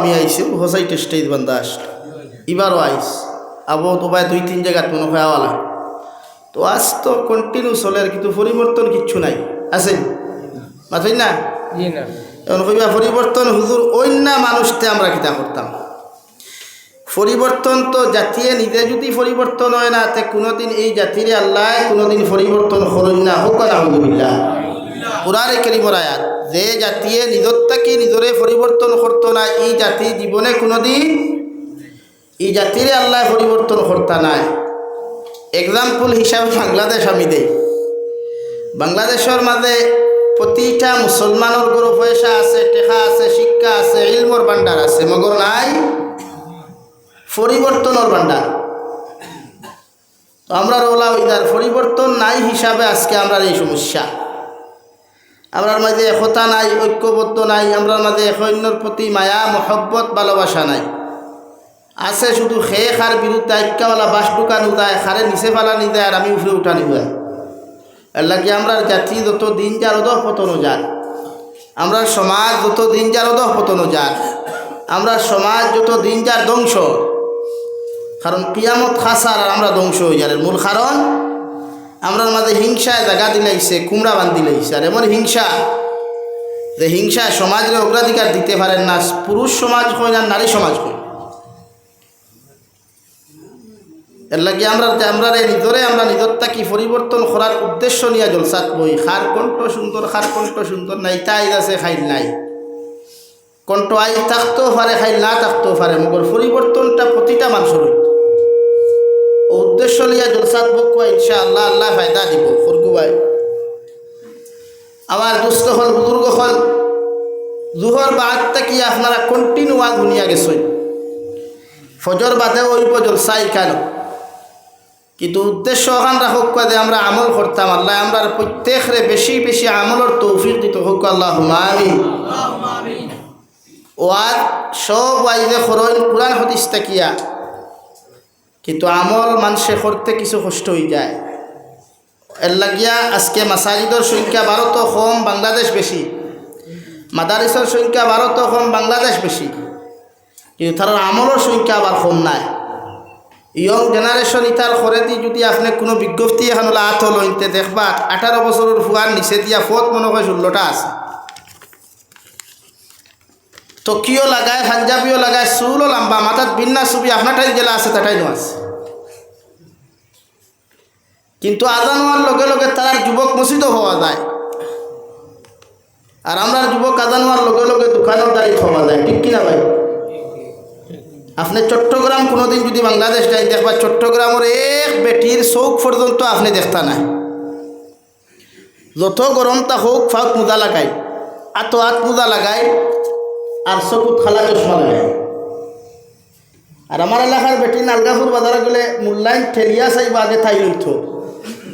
আমি আইসি হোসাই টেস্টে বান্দা আসলো এবারও আইস আবো তো ভাই 2-3 জায়গাত মনে হয় আওয়ালা তো আজ তো কন্টিনিউ চলে আর কিন্তু পরিবর্তন কিচ্ছু নাই আছে মাথায় না এখন কইবা পরিবর্তন হুজুর অন্য মানুষতে আমরা কিতা করতাম পরিবর্তন তো জাতিয়ে নিজে যদি পরিবর্তন হয় না তে কোনোদিন এই জাতিরে আল্লাহ কোনোদিন পরিবর্তন করেন না হোক আলহামদুলিল্লাহ কুরআনে কারীমের আয়াত যে জাতিয়ে নিজরটাকে নিজরে পরিবর্তন করতো না এই জাতি জীবনে কোনোদিন এই জাতিরে আল্লাহ পরিবর্তন করতা নাই এক্সাম্পল হিসাবে বাংলাদেশ আমি দেই বাংলাদেশের মাঝে প্রতিটা মুসলমানের গরু পয়সা আছে টেকা আছে শিক্ষা আছে ইলমর ভান্ডার আছে মগর নাই পরিবর্তনের ভান্ডার তো আমরা রোলা ওইদার পরিবর্তন নাই হিসাবে আজকে আমরা এই সমস্যা আমরার মাঝে একতা নাই ঐক্যবদ্ধ নাই আমরার মাঝে এক অন্যর প্রতি মায়া মহব্বত ভালোবাসা নাই আছে শুধু খেয়ে খার বিরুদ্ধে ঐক্যওয়ালা বাস ঢুকানো যায় খারে নিচে ফালানি যায় আর আমি উপরে উঠানি যায় এর লাগে আমরা জাতি যত দিন যার অধঃ পতনও যাক আমরা সমাজ যত দিন যার অধঃ পতনও যাক আমরা সমাজ যত দিন যার ধ্বংস কারণ কিয়ামত খাসার আর আমরা ধ্বংস হয়ে যার মূল কারণ আমরার মাঝে হিংসায় জায়গা দিলাইছে কুমড়া বান্ধি লাইছে আর এমন হিংসা যে হিংসা সমাজের অগ্রাধিকার দিতে পারেন না পুরুষ সমাজ হয় না নারী সমাজ হয় এর লাগে আমরা নিজরে আমরা নিজরটা কি পরিবর্তন করার উদ্দেশ্য নিয়ে জলসাত বই খার কণ্ঠ সুন্দর নাই তাই আছে খাইল নাই কণ্ঠ আই থাকতেও পারে খাইল না থাকতেও পারে মগর পরিবর্তনটা প্রতিটা মানুষের উদ্দেশ্য লিয়া জলসাত বকুয়া ইনশাআল্লাহ আল্লাহ ফায়দা দিব ফরগুবাই আমার দুস্থ হল বুজুর্গ হল জুহর বাদটা কি আপনারা কন্টিনিউ দুনিয়া গেছেন ফজর বাদে ওই জলসাই কেন কিন্তু উদ্দেশ্য ওখান রাখুক যে আমরা আমল করতাম আল্লাহ আমরা প্রত্যেকরে বেশি বেশি আমলের তৌফিক দিত হোক আল্লাহুম্মা আমিন ওয়াজ সব ওয়াইজে খরচ কুরআন হাদিস তাকিয়া কিন্তু আমল মানুষে করতে কিছু কষ্ট হয়ে যায় এর লাগিয়া আজকে মাসাজিদের সংখ্যা ভারত কম বাংলাদেশ বেশি মাদারিসের সংখ্যা ভারত কম বাংলাদেশ বেশি কিন্তু তার আমলের সংখ্যা আবার কম নাই ইয়ং জেনারেশন ইতার খরেদি যদি আপনি কোনো বিজ্ঞপ্তি এখন আত লইতে দেখবা 18 বছরের ফুয়ার নিচে দিয়া ফত মনে হয় 16টা আছে তকিও লাগায় পাঞ্জাবিও লাগায় চুলও লম্বা মাথাত বিন্না ছবি আপনারটাই জেলা আছে তাটাই নো আছে কিন্তু আজান হওয়ার লগে লগে তার যুবক মসজিদও হওয়া যায় আর আমরা যুবক আজান হওয়ার লগে লগে দোকানের দাঁড়িয়ে হওয়া যায় ঠিক কিনা ভাই আপনি চট্টগ্রাম কোনোদিন যদি বাংলাদেশ যাই দেখবা চট্টগ্রামের এক বেটির চৌক পর্যন্ত আপনি দেখতা না যত গরম তা হোক ফাঁক মোজা লাগাই আত মোজা লাগাই আর চকুত খালা চশমা লাগাই আর আমার এলাকার বেটি নালগাপুর বাজারে গেলে মূল্যায়ন ঠেলিয়া চাইবা আগে ঠাই লইত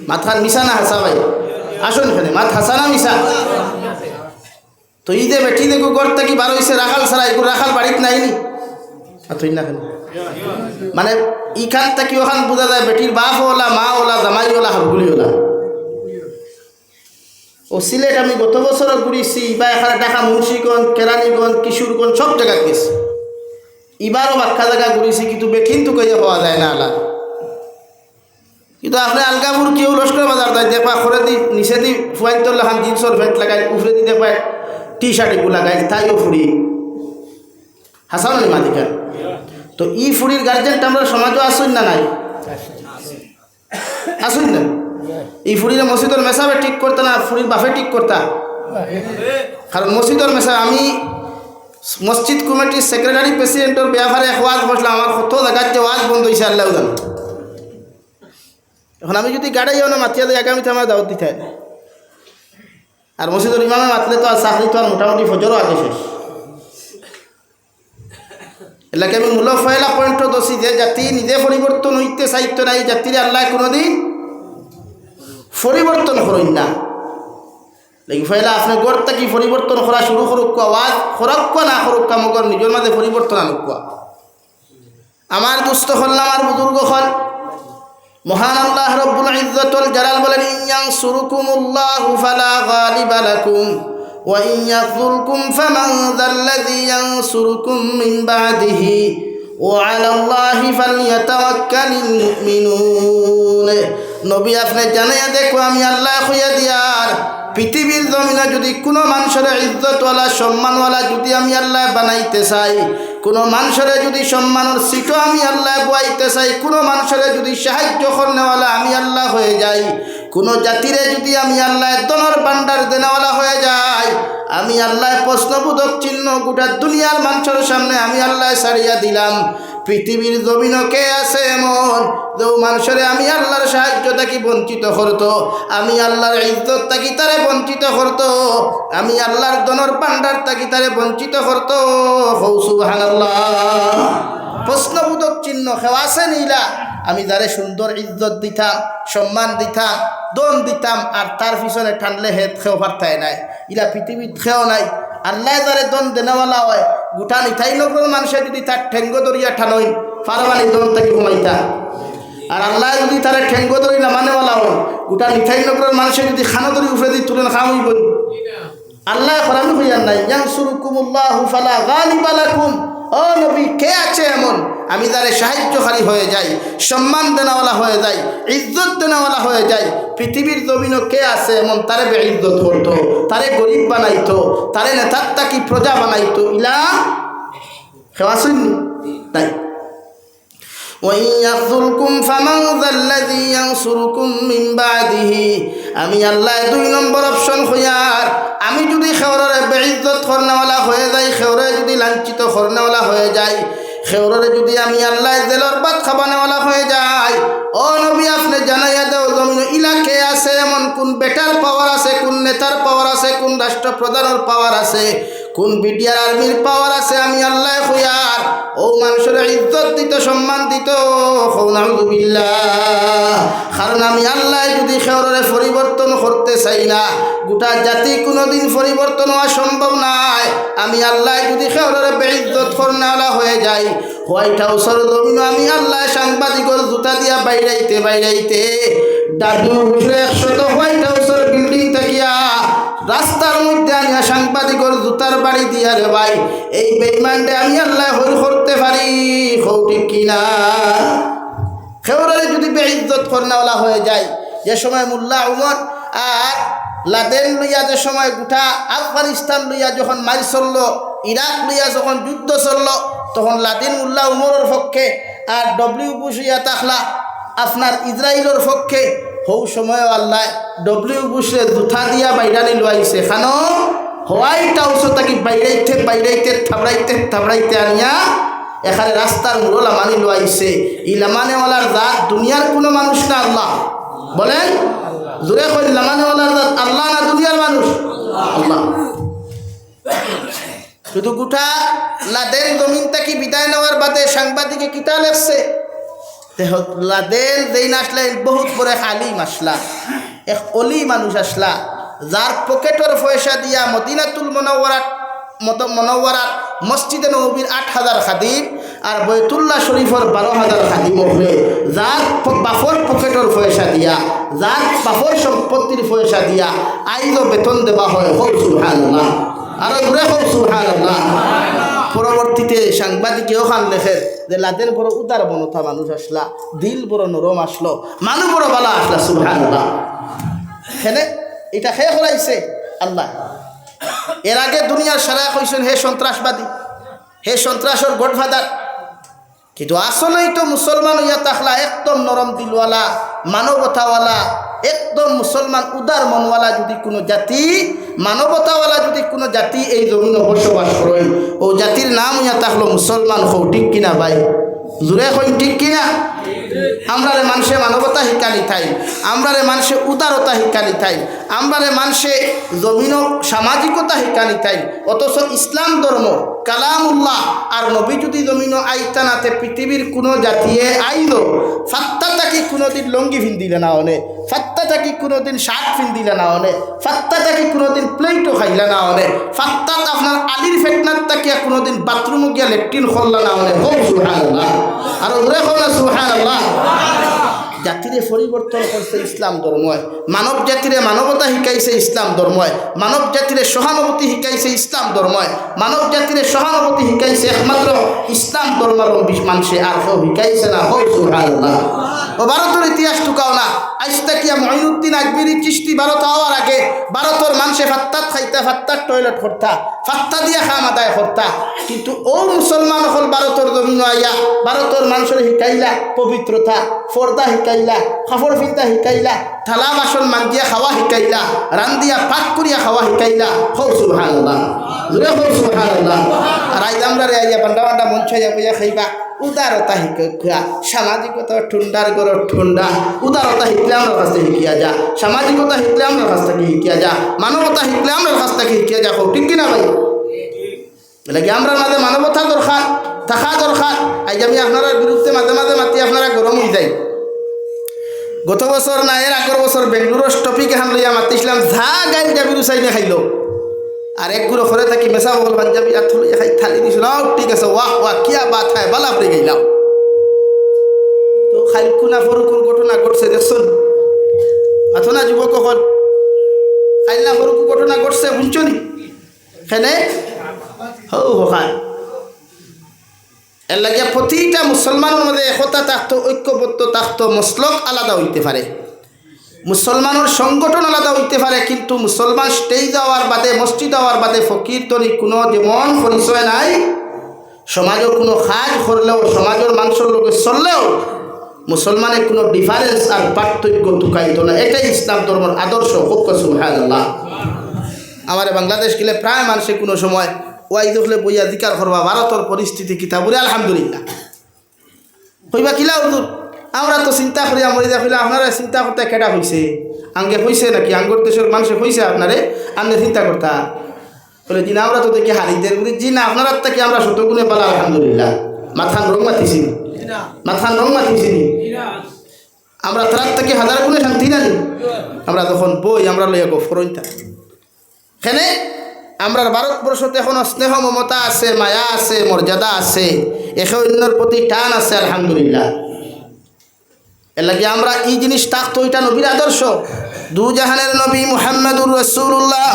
মাথার মিশা না হাসা ভাই আসুন এখানে মাথ হাসা না মিশা তো এই যে বেটি দেখো গড় থেকে বার হয়েছে রাখাল ছাড়া এগুলো রাখাল বাড়িত নাইনি মানে ইখান থেকে ওখান বোঝা যায় বেটির বাপ ওলা মা ওলা জামাই ওলা হাবগুলি ওলা ও সিলেট আমি গত বছর ঘুরেছি বা এখানে দেখা মুন্সিগঞ্জ কেরানীগঞ্জ কিশোরগঞ্জ সব জায়গায় গেছি এবারও বাক্কা জায়গা ঘুরেছি কিন্তু বেঠিন তো কইয়া পাওয়া যায় না আলা কিন্তু আপনি আলগাপুর কেউ লস্কর বাজার যায় দেখবা খরে দি নিচে দি ফুয়াইতর লাখান জিন্সর ফ্যান্ট লাগাই উফরে দি দেখবা টি শার্ট এগুলো লাগাই তাইও ফুরি হাসান আলী মাদিকার তো ই ফুরির গার্জেনটা আমরা সমাজও আসুন না নাই আসুন না এই ফুরির মসজিদের মেসাবে ঠিক করতে না ফুরির বাফে ঠিক করতা কারণ মসজিদের মেসা আমি মসজিদ কমিটির সেক্রেটারি প্রেসিডেন্টের ব্যাপারে ওয়াজ বসলাম আমার কত জায়গার যে ওয়াজ বন্ধ হয়েছে আল্লাহ জানো এখন আমি যদি গাড়াইও না মাতিয়া দিই আগামীতে আমার দাওয়াত দিতে হয় আর মসজিদের ইমামে মাতলে তো আর চাকরি তো আর মোটামুটি ফজরও আগে শেষ এলাকে আমি মূল ফয়লা পয়েন্ট দোষী যে জাতি নিজে পরিবর্তন হইতে চাইত না এই জাতির আল্লাহ কোনোদিন পরিবর্তন করেন না লেকিন ফয়লা আপনি গড়টা কি পরিবর্তন করা শুরু করুক আওয়াজ করক না করুক মগর নিজের মাঝে পরিবর্তন আনুক আমার দুস্থ হল না আমার বুজুর্গ হল মহান আল্লাহ রব্বুল ইজ্জতুল জালাল বলেন ইয়ানসুরুকুমুল্লাহু ফালা গালিবা লাকুম وإن يخذلكم فمن ذا الذي ينصركم من بعده وعلى الله فليتوكل المؤمنون নবী আপনি জানাইয়া দেখো আমি আল্লাহ হইয়া দিয়ার পৃথিবীর জমিনে যদি কোনো মানুষের ইজ্জতওয়ালা সম্মানওয়ালা যদি আমি আল্লাহ বানাইতে চাই, কোনো মানুষের যদি সম্মানের সিটও আমি আল্লাহ বয়াইতে চাই, কোনো মানুষের যদি সাহায্য করনেওয়ালা আমি আল্লাহ হয়ে যাই, কোনো জাতিরে যদি আমি আল্লাহ দনর বান্ডার দেনেওয়ালা হয়ে যাই, আমি আল্লাহ প্রশ্নবোধক চিহ্ন গোটা দুনিয়ার মানুষের সামনে আমি আল্লাহ ছাড়িয়া দিলাম। পৃথিবীর জমিনে কে আছে এমন যে মানুষের আমি আল্লাহর সাহায্য থাকি বঞ্চিত করতো, আমি আল্লাহর ইজ্জত থাকি তারে বঞ্চিত করতো, আমি আল্লাহর দনর বান্ডার থাকি তারে বঞ্চিত করতো? সুবহানাল্লাহ। প্রশ্নবোধক চিহ্ন কেউ আছে নিলা? আমি যারে সুন্দর ইজ্জত দিতাম, সম্মান দিতাম, দন দিতাম, আর তার পিছনে ঠানলে হেদ খেও পারতায় নাই, ইলা পৃথিবীত খেও নাই। আল্লাহ যারে দন দেনেওয়ালা হয়, গোটা নিথাই নগর মানুষে যদি তার ঠেঙ্গ দরিয়া ঠানইন ফারবানি দন তাকে ঘুমাইতা, আর আল্লাহ যদি তার ঠেঙ্গ দরি নামানেওয়ালা হয়, গোটা নিথাই নগরের মানুষে যদি খানো দরি উফরে দি তুলেন খাওয়াইব। আল্লাহ ফরামি হইয়ার নাই, ইয়ানসুরুকুমুল্লাহু ফালা গালিবা লাকুম। ও নবী, কে আছে এমন আমি যারে সাহায্যকারী হয়ে যাই, সম্মান দেনাওয়ালা হয়ে যাই, ইজ্জত দেনাওয়ালা হয়ে যাই? পৃথিবীর জমিনও কে আছে এমন তারে বেইজ্জত করতো, তারে গরিব বানাইতো, তারে নেতার তাকি প্রজা বানাইতো? ইলা কেউ আসেন তাই। আমি আল্লাহ 2 নম্বর অপশন হইয়ার, আমি যদি খেওরে বেইজ্জত করনেওয়ালা হয়ে যাই, খেওরে যদি লাঞ্ছিত করনেওয়ালা হয়ে যাই, খেওরে যদি আমি আল্লাহ জেলর বাদ খাবানেওয়ালা হয়ে যাই, ও নবী আপনি জানাইয়া দেও জমিন ইলাকে আছে এমন, কোন বেটার পাওয়ার আছে, কোন নেতার পাওয়ার আছে, কোন রাষ্ট্রপ্রধানের পাওয়ার আছে, কোন বিডিআর আর্মির পাওয়ার আছে? আমি আল্লাহ হইয়ার ও মানুষের ইজ্জত দিত, সম্মান দিত। নাউযুবিল্লাহ। কারণ আমি আল্লাহ যদি খেওরে পরিবর্তন করতে চাই না, গোটা জাতি কোনোদিন পরিবর্তন হওয়া সম্ভব নয়। আমি আল্লাহ যদি খেওরে বেইজ্জত করনেওয়ালা হয়ে যাই, হোয়াইট হাউসের জমিন আমি আল্লাহ সাংবাদিকর জুতা দিয়া বাইরাইতে বাইরাইতে দাদু 100 হোয়াইট হাউসের বিল্ডিং থাকিয়া রাস্তার মধ্যে আনিয়া সাংবাদিকর জুতার বাড়ি দিয়া রে ভাই, এই বেঈমানটা আমি আল্লাহ হইল করতে পারি? ঠিক কিনা? খেওরে যদি বেইজ্জত করনেওয়ালা হয়ে যায়, যে সময় মোল্লা উমর আর লাদেন লইয়া যে সময় গোটা আফগানিস্তান লইয়া যখন মারি চলল, ইরাক লইয়া যখন যুদ্ধ চলল, তখন লাদেন মোল্লা উমরের পক্ষে আর ডব্লিউ বুশ ইয়া তাকলা আপনার ইসরায়েলের পক্ষে। হৌ সময় আল্লাহ ডব্লিউ বুশে জুথা দিয়া বাইরানি লইছে, খানো হোয়াইট হাউস তাকে বাইরাইতে বাইরাইতে থাবড়াইতে থাবড়াইতে আনিয়া এখানে রাস্তার মুরলা মানি লইছে। ই লামানেওয়ালার জাত দুনিয়ার কোনো মানুষ না, আল্লাহ। বলেন জোরে কই, লামানেওয়ালার জাত আল্লাহ না দুনিয়ার মানুষ? আল্লাহ। শুধু গোটা লাদেন জমিন থেকে বিদায় নেওয়ার বাদে সাংবাদিকে কিতা লেখছে, লাদেন যেই আসলে বহুত বড় আলিম আসলা, এক অলি মানুষ আসলা, যার পকেটের পয়সা দিয়া মদিনাতুল মুনাওয়ারাত মসজিদে নববীর 8000 খাদিম আর বৈতুল্লাহ শরীফের 12000 খাদিম হবে, যার বাফর পকেটের পয়সা দিয়া, যার বাফর সম্পত্তির পয়সা দিয়া আইজও বেতন দেওয়া হয়। হোক সুবহানাল্লাহ, আর ঘুরে হোক সুবহানাল্লাহ। পরবর্তীতে সাংবাদিকে ওখান লেখে যে লাদেন বড় উদার বনতা মানুষ আসলা, দিল বড় নরম আসলো, মানুষ বড় বালা আসলা। সুবহানাল্লাহ। হেনে এটা খেয়ে হলাইছে আল্লাহ। এর আগে দুনিয়ার সারা কইছেন হে সন্ত্রাসবাদী, হে সন্ত্রাসের গডফাদার, কিন্তু আসলেই তো মুসলমান হইয়া তাকলা একদম নরম দিলওয়ালা, মানবতাওয়ালা, একদম মুসলমান উদার মনওয়ালা যদি কোনো জাতি, মানবতাওয়ালা যদি কোনো জাতি এই জমিনে বসবাস করেন, ও জাতির নাম হইয়া তাকলো মুসলমান। হো ঠিক কিনা ভাই? জোরে কই ঠিক কিনা? আমরারে মানুষে মানবতা শিকানি থাই, আমরারে মানুষে উদারতা শিকানি থাই, আমরারে মানুষে জমিন সামাজিকতা শিকানি থাই। অথচ ইসলাম ধর্ম কালামুল্লাহ আর নবী যদি জমিন আইতানাতে পৃথিবীর কোনো জাতিয়ে আইল, ফাত্তা তাকি কোনোদিন লঙ্গি ফিন্দিলে না অনে, ফাত্তা তাকি কোনোদিন শার্ট ফিন্দিলে না অনে, ফাত্তা তাকি কোনোদিন প্লেটও খাইলে না অনে, ফাত্তাত আপনার আলির ফেটনার তাকিয়া কোনোদিন বাথরুমে গিয়া লেট্রিন করল না অনে। হোক সুবহানাল্লাহ, আর ওরে হোক না সুবহানাল্লাহ। জাতিরে পরিবর্তন করছে ইসলাম ধর্ময়, মানব জাতিরে মানবতা শিকাইছে ইসলাম ধর্ময়, মানব জাতিরে সহানুভূতি শিকাইছে ইসলাম ধর্ময়, মানব জাতিরে সহানুভূতি শিকাইছে একমাত্র ইসলাম ধর্মাবলম্বী মানুষে, আর কেউ শিকাইছে না। হোক সুবহানাল্লাহ। ও ভারতের ইতিহাস টুকাও না, আইস্তাকিয়া মঈনুদ্দিন আজমিরি চিশতি ভারত হওয়ার আগে ভারতের মানুষে ফাত্তাত খাইতা, ফাত্তার টয়লেট করতা, ফাত্তা দিয়া খাম আদায় করতা, কিন্তু ও মুসলমান হল ভারতের জমিন আইয়া ভারতের মানুষের শিকাইলা পবিত্রতা, ফর্দা শিকাইলা, কাপড় ফিলতা শিকাইলা, থালা বাসন মাঞ্জিয়া খাওয়া শিকাইলা, রান্দিয়া পাক করিয়া খাওয়া শিকাইলা। হোক সুবহানাল্লাহ, জোরে হোক সুবহানাল্লাহ। আর আইজ আমরা আইয়া বান্ডা বান্ডা মন ছাইয়া বইয়া খাইবা, উদারতা শিক্ষা, সামাজিকতা ঠুন্ডার গড় ঠুন্ডা। উদারতা শিখলে আমরা কাছ থেকে শিখিয়া যা, সামাজিকতা শিখলে আমরা কাছ থেকে শিখিয়া যা, মানবতা শিখলে আমরা কাছ থেকে শিখিয়া যা। হোক ঠিক কিনা ভাই? লাগে আমরা মাঝে মানবতা দরকার, থাকা দরকার। আজ আমি আপনারা বিরুদ্ধে মাঝে মাঝে মাতি আপনারা গরম হয়ে যাই। গত বছর না এর আগের বছর বেঙ্গলোর টপিক এখন লইয়া মাতিছিলাম, যা গাইল যাবি চাইনে খাইল, আর এক গুঁড়ো ঘরে থাকি মেসা বল পাঞ্জাবি আর থলিয়া খাই থালি দিছিল। ঠিক আছে, ওয়াহ ওয়াহ কিয়া বাত হয়, বালা পড়ে গেলাম। তো খাইলকুনা ফরুকুর ঘটনা ঘটছে দেখছুন, আথনা যুবক হল খাইলা ফরুকুর ঘটনা ঘটছে বুঝছো নি? খেনে হ্যাঁ, এর লাগে প্রতিটা মুসলমানের মধ্যে একতা থাকতো, ঐক্যবদ্ধ থাকতো। মসলক আলাদা হইতে পারে, মুসলমানের সংগঠন আলাদা হইতে পারে, কিন্তু মুসলমান স্টেজ দেওয়ার বাদে, মসজিদ দেওয়ার বাদে ফকির তরি কোনো যেমন পরিচয় নাই। সমাজের কোনো কাজ করলেও, সমাজের মানুষের লোকে চললেও মুসলমানের কোনো ডিফারেন্স আর পার্থক্য ঢুকাইত না। এটাই ইসলাম ধর্মের আদর্শ। হোক সুবহানাল্লাহ। আমার বাংলাদেশ গেলে প্রায় মানুষে কোনো সময় ওয়াই দেখলে বইয়া জিকার করবা ভারতের পরিস্থিতি কিতা বলে আলহামদুলিল্লাহ হইবা কিলা হুজুর। আমরা তো চিন্তা করি মরি যা হইলে আপনারা চিন্তা করতে কেটা হয়েছে, আঙ্গে হয়েছে নাকি আঙ্গর দেশের মানুষে হয়েছে আপনারে আপনি চিন্তা করতা বলে জি না, আমরা তো দেখি হারিদের বলি জি না, আপনার থেকে আমরা শতগুণে পালা আলহামদুলিল্লাহ। মাথান রং মাতিছি, মাথান রং মাতিছি, আমরা তার থেকে হাজার গুণে শান্তি না। আমরা তখন বই আমরা লইয়া গো ফরইতা এখানে আমরা ভারতবর্ষতে এখনো স্নেহ মমতা আছে, মায়া আছে, মর্যাদা আছে, একে অন্যর প্রতি টান আছে আলহামদুলিল্লাহ। এর লাগে আমরা এই জিনিস থাকতো, এটা নবীর আদর্শ। দু জাহানের নবী মুহাম্মদুর রাসূলুল্লাহ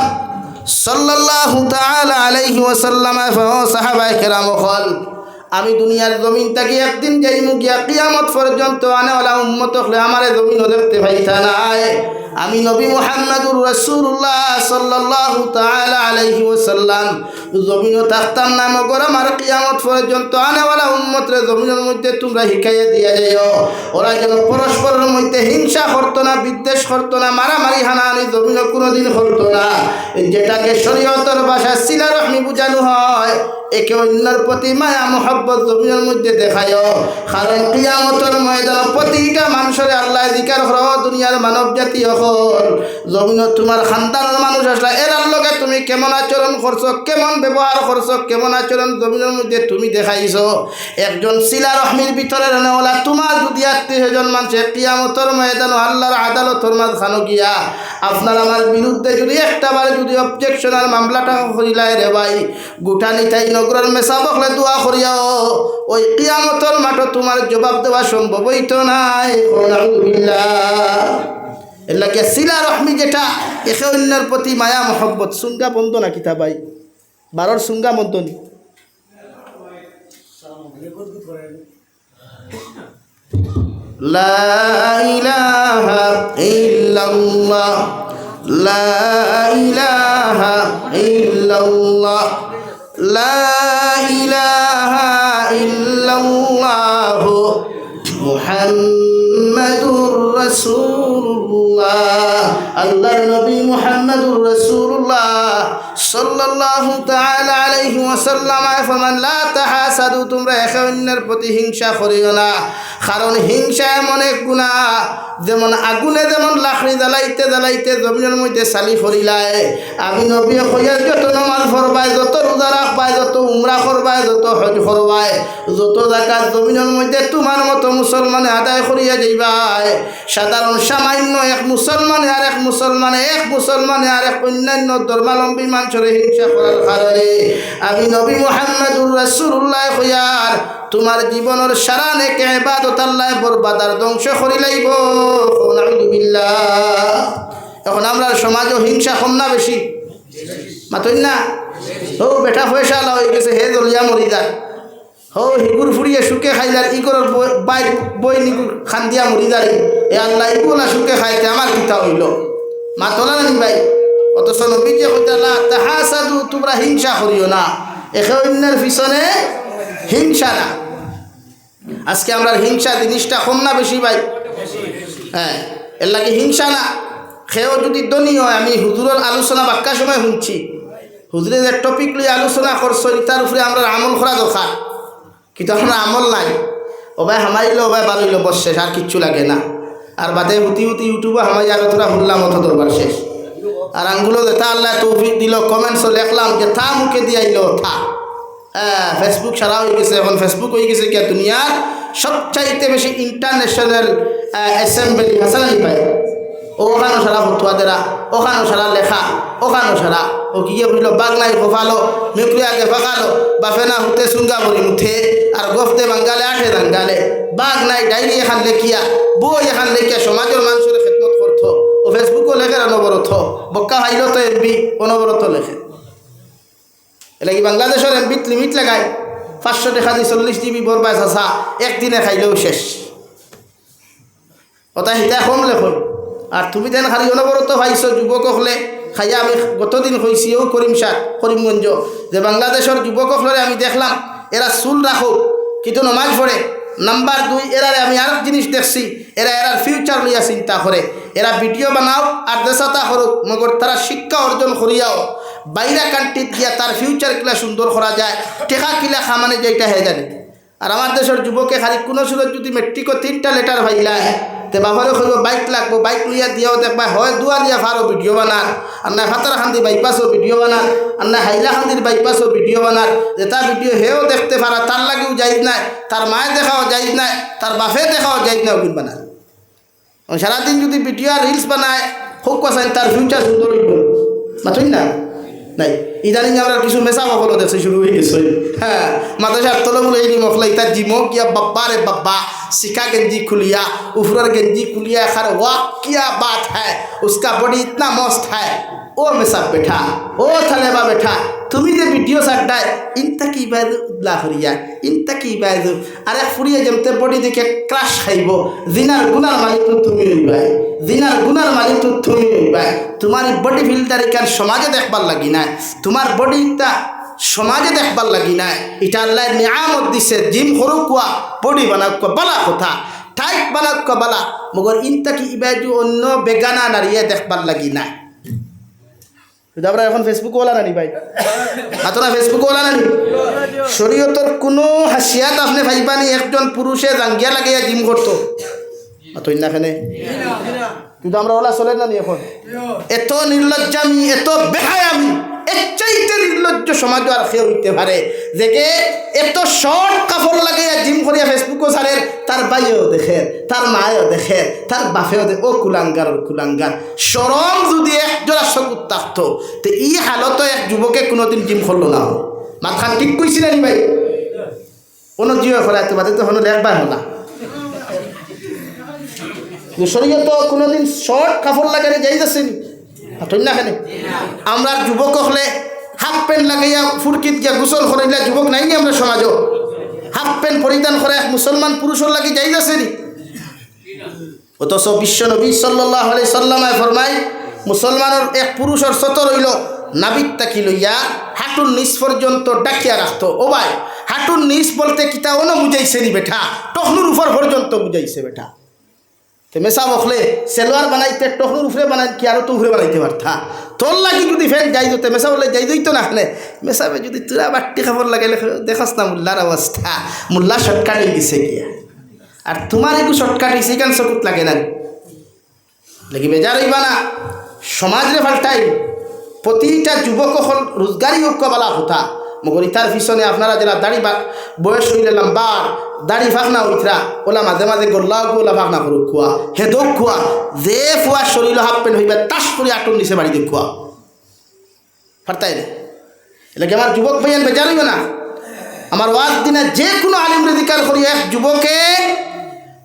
সাল্লাল্লাহু তাআলা আলাইহি ওয়াসাল্লাম সাহাবায়ে কেরাম হল, আমি দুনিয়ার জমিন থেকে একদিন যাইমু গিয়া কিয়ামত পর্যন্ত আনেওয়ালা উম্মত হলে আমারে জমিনও দেখতে পাইতা নাই। আমি নবী মুহাম্মদুর রাসূলুল্লাহ সাল্লাল্লাহু তাআলা আলাইহি ওয়াসাল্লাম জমিনও থাকতাম না, মগর আমার কিয়ামত পর্যন্ত আনেওয়ালা উম্মতরে জমিনের মধ্যে তোমরা শিখাইয়া দিয়া যাইও, ওরা যেন পরস্পরের মধ্যে হিংসা করতো না, বিদ্বেষ করতো না, মারামারি হানাহানি জমিনও কোনোদিন করতো না। যেটাকে শরীয়তের ভাষায় সিলা রহমি বুঝানো হয়, একে অন্যের প্রতি মায়া মোহাব্বত জমিনের মধ্যে দেখায়ও। কারণ কিয়ামতের ময়দান প্রতিটা মানুষের আল্লাহ জিকার হর, দুনিয়ার মানব জাতি হল জমিনত তোমার খানদানের মানুষ আসলা, এরার লগে তুমি কেমন আচরণ করছো, কেমন ব্যবহার করছো, কেমন আচরণ জমিনের মধ্যে তুমি দেখাইছো। একজন সিলা রহমির ভিতরে রানেওয়ালা তোমার যদি আত্মীয়জন মানুষে কিয়ামতের ময়দান আল্লাহর আদালতর মাঝখানো গিয়া আপনার আমার বিরুদ্ধে যদি একটাবার যদি অবজেকশনাল মামলাটা করিলাই রে ভাই, গোটা নিতাই নগরের মেসা বকলে দোয়া করিয়াও, ওই কিয়ামতের মাঠে তোমার জবাব দেওয়া সম্ভব হইতো নাই। এর লাগে সিলা রহমি যেটা, একে অন্যের প্রতি মায়া মহব্বত। সুঙ্গা বন্ধ না কিতা ভাই, বারোর সুঙ্গা বন্ধ নি। লা ইলাহা ইল্লাল্লাহ, লা ইলাহা ইল্লাল্লাহ, লা ইলাহা ইল্লাল্লাহ মুহাম্মাদুর রাসূলুল্লাহ। আল্লাহর নবী মুহাম্মাদুর রাসূলুল্লাহ সাল্লাল্লাহু তাআলা আলাইহি ওয়াসাল্লাম ফরমান লা তাহাসাদু, তোমরা একে অন্যের প্রতি হিংসা করিও না। কারণ হিংসা এমন এক গুনাহ, যেমন আগুনে যেমন লাকড়ি জ্বালাইতে জ্বালাইতে জমিনের মধ্যে চালি ফরিলায়। আমি নবী কইয়া যত নামাজ পড়বাই, যত রোজা রাখবাই, যত উমরা করবাই, যত হজ করবাই, যত যাকাত জমিনের মধ্যে তোমার মতো মুসলমানে আদায় করিয়া যাইবাই, সাধারণ সামান্য এক মুসলমানে আর এক মুসলমানে, এক মুসলমানে আর এক অন্যান্য ধর্মাবলম্বী মানুষের হিংসা করার কারণে আমি নবী মুহাম্মদুর রাসূলুল্লাহ কইয়ার তোমার জীবনের সারা নেক ইবাদত আল্লাহ বরবাদ আর ধ্বংস করি লাইব। নাউযুবিল্লাহ। এখন আমরা সমাজও হিংসা কম না বেশি? মাতই না ও বেটা পয়সা হয়ে গেছে হে জলিয়া মরি যায়, হো হিগুর ফুরিয়ে সুখে খাইলার ইগর বাইক বই নিগুর খান দিয়া মরি যায়। এ আল্লাহ ইগুলা সুখে খাইতে আমার কিতা হইল? মাতলা না ভাই। অথচ নবীজি কইতালা তাহাসাদু, তোমরা হিংসা করিও না, একে অন্যের পিছনে হিংসা না। আজকে আমরা হিংসা জিনিসটা কম না বেশি ভাই? হ্যাঁ, এর লাগে হিংসা না। সেও যদি ধনী হয়, আমি হুজুরের আলোচনা বাক্কা সময় শুনছি, হুজুরে যে টপিক লই আলোচনা করছো তার উপরে আমরা আমল করা দরকার, কিন্তু আমরা আমল নাই। ও ভাই হামাইলো, ও ভাই বাড়িল বস শেষ, আর কিচ্ছু লাগে না। আর বাদে হুতি হুতি ইউটিউবে হামাই আগে তোরা হুল্লাম অত দরবার শেষ। আর আঙ্গুলো যেটা আল্লাহ তৌফিক দিল, কমেন্টসও লেখলাম যে থা মুখে দিয়ে আইলো থা। হ্যাঁ, ফেসবুক সারা হয়ে গেছে। এখন ফেসবুক হয়ে গেছে কি দুনিয়ার সবচাইতে বেশি ইন্টারন্যাশনাল অ্যাসেম্বলি হাসানি পায়। ওখানো সারা ফতুয়া দেরা, ওখানো সারা লেখা, ওখানো সারা ও গিয়ে বুঝলো বাগলাই ফোফালো, মেকুরিয়াকে ফাঁকালো, বাফেনা হুতে সুঙ্গা বলি মুথে, আর গফতে বাঙ্গালে আঠে দাঙ্গালে, বাঘ নাই ডায়েরি এখান লেখিয়া, বই এখান লেখিয়া সমাজের মানুষের খেদমত করতো। ও ফেসবুকও লেখে অনবরত, বক্কা হাইল তো এমপি অনবরত লেখে। এটা কি বাংলাদেশের এমপিত লিমিট লাগায় 500 টাকা দিয়ে 40 GB বরবাই আসা একদিনে খাইলেও শেষ। ওটা হিতা কম লেখন। আর তুমি তেন খালি অনবরত ভাইছো যুবক হলে খাইয়া। আমি গতদিন হয়েছি ও করিমগঞ্জ, যে বাংলাদেশের যুবক হলে আমি দেখলাম এরা চুল রাখো কিন্তু নমাজ পড়ে। নাম্বার 2, এরারে আমি আর জিনিস দেখছি, এরা ফিউচার লইয়া চিন্তা করে। এরা ভিডিও বানাও আর দেশাতা করুক, মগর তারা শিক্ষা অর্জন করিয়াও বাইরা কান্ট্রিত গিয়া তার ফিউচার কিলা সুন্দর করা যায়, টেকা কিলা খামানে যেটা হয়ে জানে। আর আমার দেশের যুবকে খালি কোনো সুরত যদি মেট্রিকও 3টা লেটার ভাইলায়, তে বাবারও কইব বাইক লাগবো, বাইক লইয়া দিয়াও দেখবা হয় দুয়ারিয়া ফারও ভিডিও বানার, আর না ফাতারখান্দি বাইপাসও ভিডিও বানার, আর না হাইলাখান্দির বাইপাসও ভিডিও বানার। যে তার ভিডিও হেও দেখতে পারা, তার লাগেও যাইজ নাই, তার মায়ে দেখাও যাইজ নাই, তার বাপে দেখাও যাইজ নাই, ওগুলো বানার। সারাদিন যদি ভিডিও আর রিলস বানায় খুব কাছাই তার ফিউচার সুন্দর হইব। মাথুই না নাই। ইদানিং আমরা কিছু মেসা বকল দেখছি শুরু হয়ে গেছে। হ্যাঁ, মাদ্রাসার তলমূল এই মখলাই তার জিমো কিয়া বাব্বা রে বাব্বা, सिका गंजी खुलिया, ऊपर गंजी खुलिया, खर वाह क्या बात है, उसका बॉडी इतना मस्त है। ओ में सब बैठा, ओ थलेबा बैठा, तुम्हें जो वीडियो साड्डाय इनता की बात लाहरिया, इनता की बात अरे फुरिया जमते बॉडी देखे क्रश खाइबो। जिनार गुनार मालिक तो तुम्हें ही भाई, जिनार गुनार मालिक तो तुम्हें ही भाई। तुम्हारी बॉडी फिल्टर का समाजे देखबार लगी ना, तुम्हार बॉडी इतना সমাজে দেখবার লাগি না। এটা আল্লাহর নিয়ামত দিছে। জিম করুক কোয়া, বডি বানাক কোয়া বালা কথা, টাইট বানাক কোয়া বালা, মগর ইনতা কি ইবাজু অন্য বেগানা নারিয়ে দেখবার লাগি না। আমরা এখন ফেসবুক ওলা নানি ভাই, আপনারা ফেসবুক ওলা নানি। শরীয়তের কোনো হাসিয়াত আপনি ভাইবানি একজন পুরুষে জাঙ্গিয়া লাগাইয়া জিম করতো এখানে, কিন্তু আমরা ওলা চলে নানি। এখন এত নির্লজ্জামি, এত বেহায়ামি, এর চাইতে নির্লজ্জ সমাজ আর খেয়ে হইতে পারে যে এত শর্ট কাপড় লাগাইয়া জিম করিয়া ফেসবুকও ছাড়ে, তার ভাইও দেখে, তার মায়েও দেখে, তার বাপেও দেখে। ও কুলাঙ্গার, ও কুলাঙ্গার। সরম যদি একজোড়া চকুত থাকতো তো ই হালত এক যুবকে কোনোদিন জিম করলো না। মাথান ঠিক কইছি না ভাই? কোনো জিও ফেলাইতে পারে তো হলো একবার হলা। শরীয়ত তো কোনোদিন শর্ট কাপড় লাগাই যাই যাচ্ছেন না কেন? আমরা যুবক হলে হাফ প্যান্ট লাগাইয়া ফুরকিত গিয়া গোসল করাইলা যুবক নাই নি আমরা সমাজও? হাফ প্যান্ট পরিধান করে এক মুসলমান পুরুষের লাগি যাই যাচ্ছে নি? অথচ বিশ্ব নবী সাল্লাল্লাহু আলাইহি সাল্লামে ফরমায় মুসলমানের এক পুরুষের সতর হইল নাবিত তাকি লইয়া হাঁটুর নিচ পর্যন্ত ডাকিয়া রাখতো। ও ভাই, হাঁটুর নিচ বলতে কিতা অন্য বুঝাইছে নি বেঠা, টখনুর উপর পর্যন্ত বুঝাইছে বেঠা। মেসা বকলে সেলোয়ার বানাইতে টখনুর উপরে বানাই কি আরো তো উপরে বানাইতে পারতা। তোর লাগি যদি ফেন যাই দিতে মেসা বললে যাই দিত না হলে মেসাবে যদি তোরা বাট্টি খাবার লাগাইলে দেখাস না মোল্লার অবস্থা, মোল্লা শর্টকাট হয়ে গেছে গিয়া। আর তোমার একটু শর্টকাট হয়েছে কেন চকুত লাগে না লাগি বেজার হইবা না। সমাজরে ফাল্টাই প্রতিটা যুবক হল রোজগারি ঐক্য বলা কথা। মগর ইতার পিছনে আপনারা যারা দাড়ি বয়স হইলে লম্বা দাড়ি ফাঁকনা উঠরা ওলা মাঝে মাঝে গোল্লা ওলা ফাঁকনা করুক খোয়া, হেদক খোয়া, যে ফুয়া শরীর হাফ প্যান্ট হইবে তাস করে আটন নিচে বাড়ি দিয়ে খোয়া ফারতাই না। এলাকে আমার যুবক ভাইয়ান বেজার হইবে না। আমার ওয়াজ দিনে যে কোনো আলিম রেজিকার করি এক যুবকে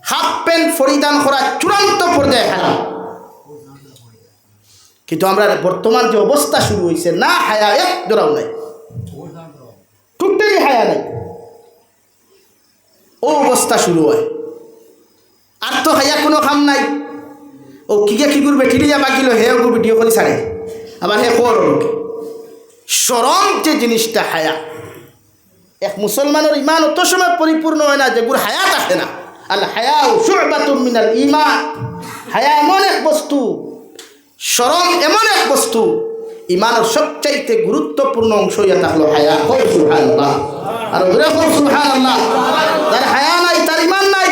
হাফ প্যান্ট পরিধান করা চূড়ান্ত পর্যায়ে হারাম। কিন্তু আমরা বর্তমান যে অবস্থা শুরু হয়েছে, না হায়া এক জোড়াও নাই, টোটালি হায়া নাই, ও অবস্থা শুরু হয়। আর তো হায়া কোনো কাম নাই। ও কিকে কি করবে ঠিলিয়া বাকিল হে ওকে ভিডিও করে ছাড়ে, আবার হে কর শরম যে জিনিসটা হায়া। এক মুসলমানের ইমান অত সময় পরিপূর্ণ হয় না যেগুলো হায়া থাকে না। আল হায়া শুবাতুম মিনাল ঈমান। হায়া এমন এক বস্তু, শরম এমন এক বস্তু, ইমানের সবচাইতে গুরুত্বপূর্ণ অংশ ইয়া থাকলো হায়া। কই সুবহানাল্লাহ, আর ওরে কই সুবহানাল্লাহ। তার হায়া নাই, তার ইমান নাই।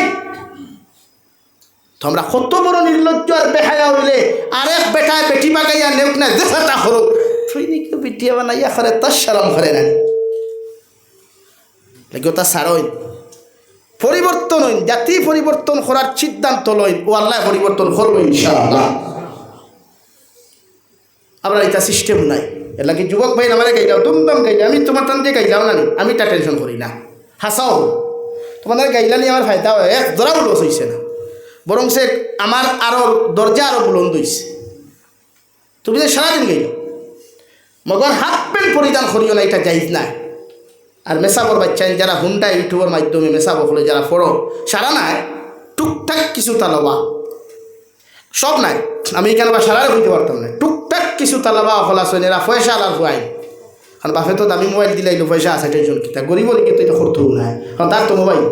তোমরা কত বড় নির্লজ্জ আর বেহায়া হইলে আরেক বেটায় বেটি বাগাইয়া নেউক না দেখাটা হরো তুই নাকি বিটিয়া বানাইয়া করে তার শরম করে না লাগে। তা সারই পরিবর্তন হইন, জাতি পরিবর্তন করার সিদ্ধান্ত লইন, ও আল্লাহ পরিবর্তন করবো ইনশাআল্লাহ। আমরা এটা সিস্টেম নাই। এর লাগে যুবক ভাই আমার গাইলাও দুমদম গাইলে আমি তোমার টান দিয়ে গাইলাও না, আমি তা টেনশন করি না, হাসাও তোমাদের গাইলা নিয়ে আমার ফায়দা হয়, এক ধরাও লস হয়েছে না, বরং সে আমার আরও দরজা আরও বুলন্দ হয়েছে। তুমি যে সারাদিন গাইল মগর হাফ প্যান্ট পরিধান করিও না, এটা জাইজ নাই। আর মেসাবর বাচ্চা যারা হুন্ডা ইউটিউবের মাধ্যমে মেসাবর হলে যারা পড়ো সারা নাই, টুকটাক কিছু তালাবা, সব নাই, আমি এখানে বা সারার হইতে পারতাম না, টুকটাক কিছু তালাবা হলা শোন এরা পয়সা আলার হুয়াই। কারণ বাপে তো দামি মোবাইল দিলাইলো, পয়সা আছে টেনশন কিতা গরিব কিন্তু এটা করতেও নাই, কারণ তার তো মোবাইল